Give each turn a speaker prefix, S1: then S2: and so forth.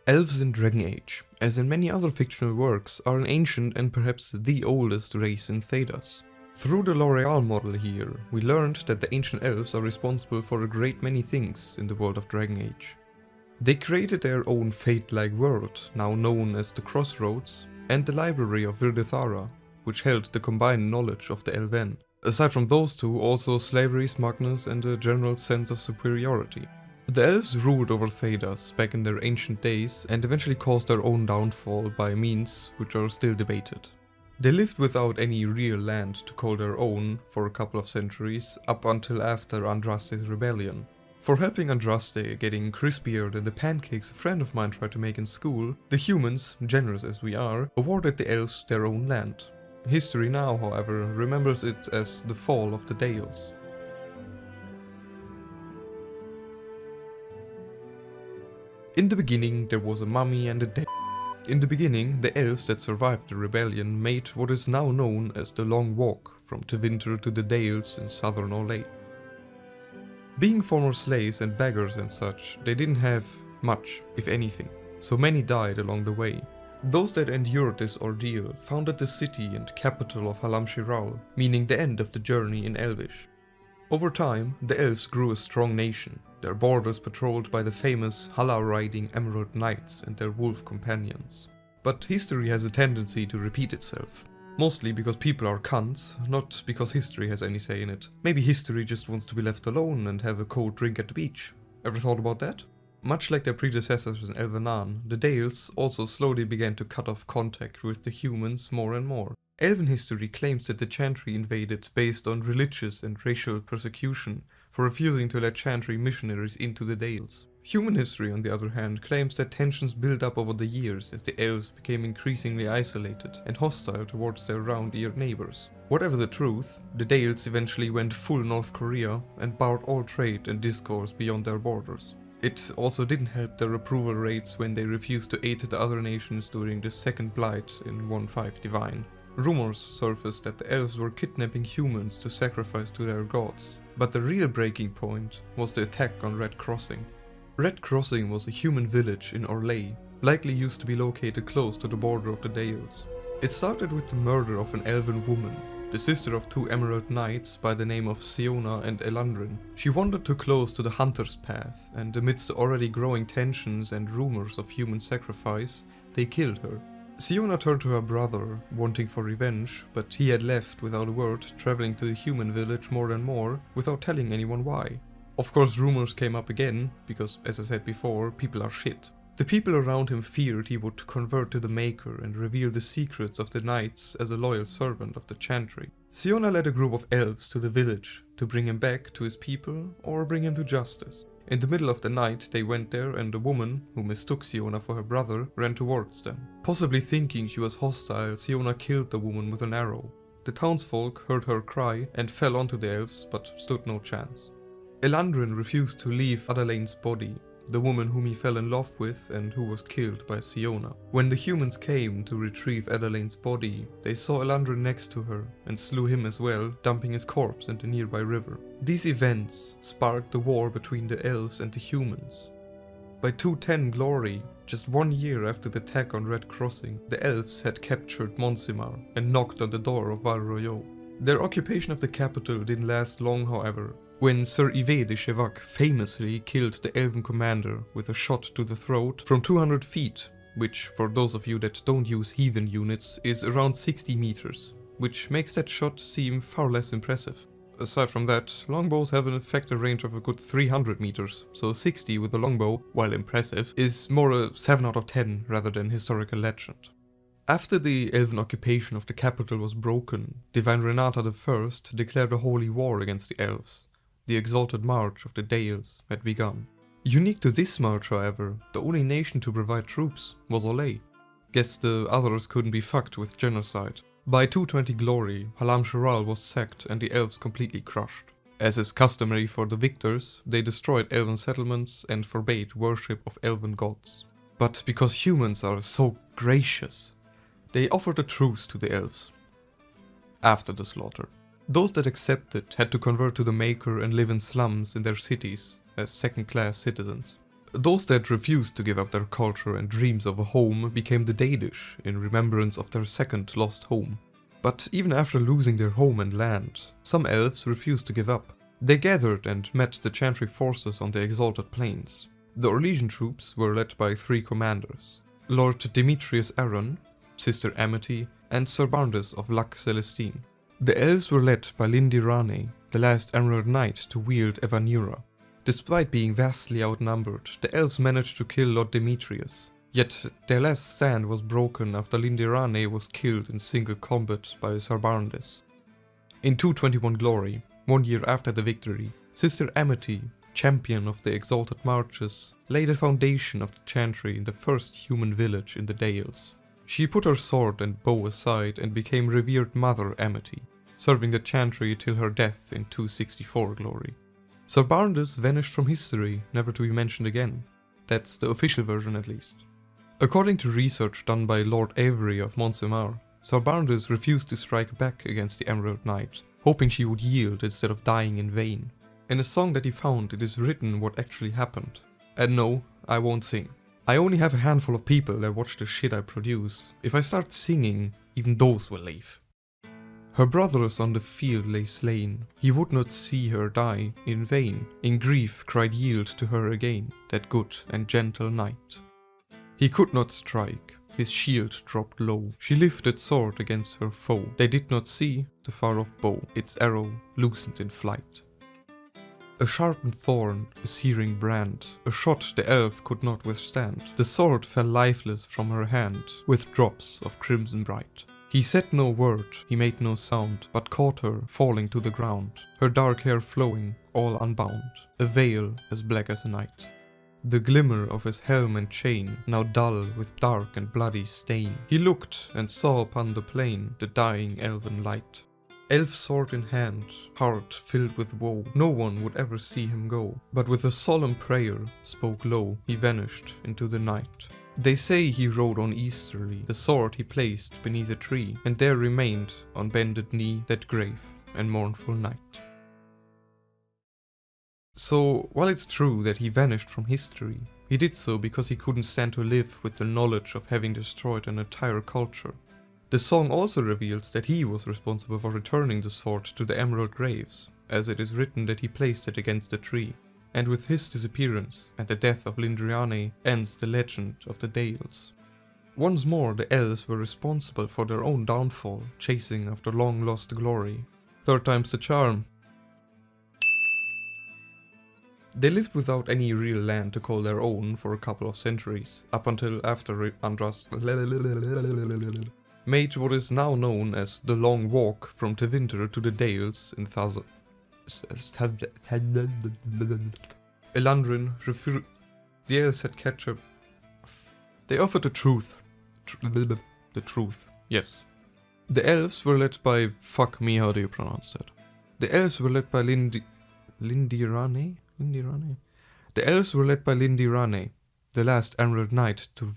S1: Elves in Dragon Age, as in many other fictional works, are an ancient and perhaps the oldest race in Thedas. Through the L'Oreal model here, we learned that the ancient elves are responsible for a great many things in the world of Dragon Age. They created their own fate-like world, now known as the Crossroads, and the library of Virdithara, which held the combined knowledge of the Elven. Aside from those two, also slavery, smugness, and a general sense of superiority. The elves ruled over Thedas back in their ancient days and eventually caused their own downfall by means which are still debated. They lived without any real land to call their own for a couple of centuries, up until after Andraste's rebellion. For helping Andraste getting crispier than the pancakes a friend of mine tried to make in school, the humans, generous as we are, awarded the elves their own land. History now, however, remembers it as the fall of the Dales. In the beginning there was a mummy and a dead. In the beginning, the elves that survived the rebellion made what is now known as the Long Walk from Tevinter to the Dales in southern Orlais. Being former slaves and beggars and such, they didn't have much, if anything, so many died along the way. Those that endured this ordeal founded the city and capital of Halam Shiral, meaning the end of the journey in Elvish. Over time, the elves grew a strong nation, their borders patrolled by the famous Hala-riding Emerald Knights and their wolf companions. But history has a tendency to repeat itself. Mostly because people are cunts, not because history has any say in it. Maybe history just wants to be left alone and have a cold drink at the beach. Ever thought about that? Much like their predecessors in Elvenan, the Dales also slowly began to cut off contact with the humans more and more. Elven history claims that the Chantry invaded based on religious and racial persecution for refusing to let Chantry missionaries into the Dales. Human history, on the other hand, claims that tensions built up over the years as the elves became increasingly isolated and hostile towards their round-eared neighbors. Whatever the truth, the Dales eventually went full North Korea and barred all trade and discourse beyond their borders. It also didn't help their approval rates when they refused to aid the other nations during the Second Blight in 1.5 Divine. Rumors surfaced that the elves were kidnapping humans to sacrifice to their gods, but the real breaking point was the attack on Red Crossing. Red Crossing was a human village in Orlais, likely used to be located close to the border of the Dales. It started with the murder of an elven woman, the sister of two Emerald Knights by the name of Siona and Elandrin. She wandered too close to the Hunter's Path, and amidst the already growing tensions and rumors of human sacrifice, they killed her. Siona turned to her brother, wanting for revenge, but he had left without a word, traveling to the human village more and more, without telling anyone why. Of course rumors came up again, because as I said before, people are shit. The people around him feared he would convert to the Maker and reveal the secrets of the Knights as a loyal servant of the Chantry. Siona led a group of elves to the village to bring him back to his people or bring him to justice. In the middle of the night they went there and a woman, who mistook Siona for her brother, ran towards them. Possibly thinking she was hostile, Siona killed the woman with an arrow. The townsfolk heard her cry and fell onto the elves, but stood no chance. Elandrin refused to leave Adalaine's body, the woman whom he fell in love with and who was killed by Siona. When the humans came to retrieve Adalaine's body, they saw Elandrin next to her and slew him as well, dumping his corpse in the nearby river. These events sparked the war between the elves and the humans. By 210 Glory, just 1 year after the attack on Red Crossing, the elves had captured Monsimar and knocked on the door of Val Royeaux. Their occupation of the capital didn't last long, however, when Sir Yves de Chevac famously killed the elven commander with a shot to the throat from 200 feet, which, for those of you that don't use heathen units, is around 60 meters, which makes that shot seem far less impressive. Aside from that, longbows have an effective range of a good 300 meters, so 60 with a longbow, while impressive, is more a 7 out of 10 rather than historical legend. After the elven occupation of the capital was broken, Divine Renata I declared a holy war against the elves. The exalted march of the Dales had begun. Unique to this march, however, the only nation to provide troops was Orlais. Guess the others couldn't be fucked with genocide. By 220 Glory, Halam Shiral was sacked and the elves completely crushed. As is customary for the victors, they destroyed elven settlements and forbade worship of elven gods. But because humans are so gracious, they offered a truce to the elves. After the slaughter. Those that accepted had to convert to the Maker and live in slums in their cities as second-class citizens. Those that refused to give up their culture and dreams of a home became the Danish, in remembrance of their second lost home. But even after losing their home and land, some elves refused to give up. They gathered and met the Chantry forces on the Exalted Plains. The Orlesian troops were led by 3 commanders: Lord Demetrius Aron, Sister Amity, and Sir Barndis of Lac Celestine. The elves were led by Lindirane, the last Emerald Knight to wield Evanura. Despite being vastly outnumbered, the elves managed to kill Lord Demetrius. Yet their last stand was broken after Lindirane was killed in single combat by Sir Barndis. In 221 Glory, 1 year after the victory, Sister Amity, champion of the Exalted Marches, laid the foundation of the Chantry in the first human village in the Dales. She put her sword and bow aside and became Revered Mother Amity, serving the Chantry till her death in 264 Glory. Sir Barndis vanished from history, never to be mentioned again. That's the official version at least. According to research done by Lord Avery of Montsemar, Sir Barndis refused to strike back against the Emerald Knight, hoping she would yield instead of dying in vain. In a song that he found, it is written what actually happened. And no, I won't sing. I only have a handful of people that watch the shit I produce. If I start singing, even those will leave. Her brothers on the field lay slain. He would not see her die in vain. In grief cried yield to her again, that good and gentle knight. He could not strike, his shield dropped low. She lifted sword against her foe. They did not see the far-off bow, its arrow loosened in flight. A sharpened thorn, a searing brand, a shot the elf could not withstand. The sword fell lifeless from her hand, with drops of crimson bright. He said no word, he made no sound, but caught her, falling to the ground, her dark hair flowing, all unbound, a veil as black as night. The glimmer of his helm and chain, now dull with dark and bloody stain. He looked and saw upon the plain the dying elven light. Elf sword in hand, heart filled with woe, no one would ever see him go, but with a solemn prayer, spoke low, he vanished into the night. They say he rode on easterly, the sword he placed beneath a tree, and there remained, on bended knee, that grave and mournful night. So, while it's true that he vanished from history, he did so because he couldn't stand to live with the knowledge of having destroyed an entire culture. The song also reveals that he was responsible for returning the sword to the Emerald Graves, as it is written that he placed it against a tree. And with his disappearance and the death of Lindriane ends the legend of the Dales. Once more the elves were responsible for their own downfall, chasing after long lost glory. 3rd time's the charm. They lived without any real land to call their own for a couple of centuries, up until after Andras made what is now known as the Long Walk from Tevinter to the Dales in Elandrin the elves had captured. They offered the truth. The truth, yes. The elves were led by. Fuck me, how do you pronounce that? The elves were led by Lindirane? The elves were led by Lindirane, the last Emerald Knight to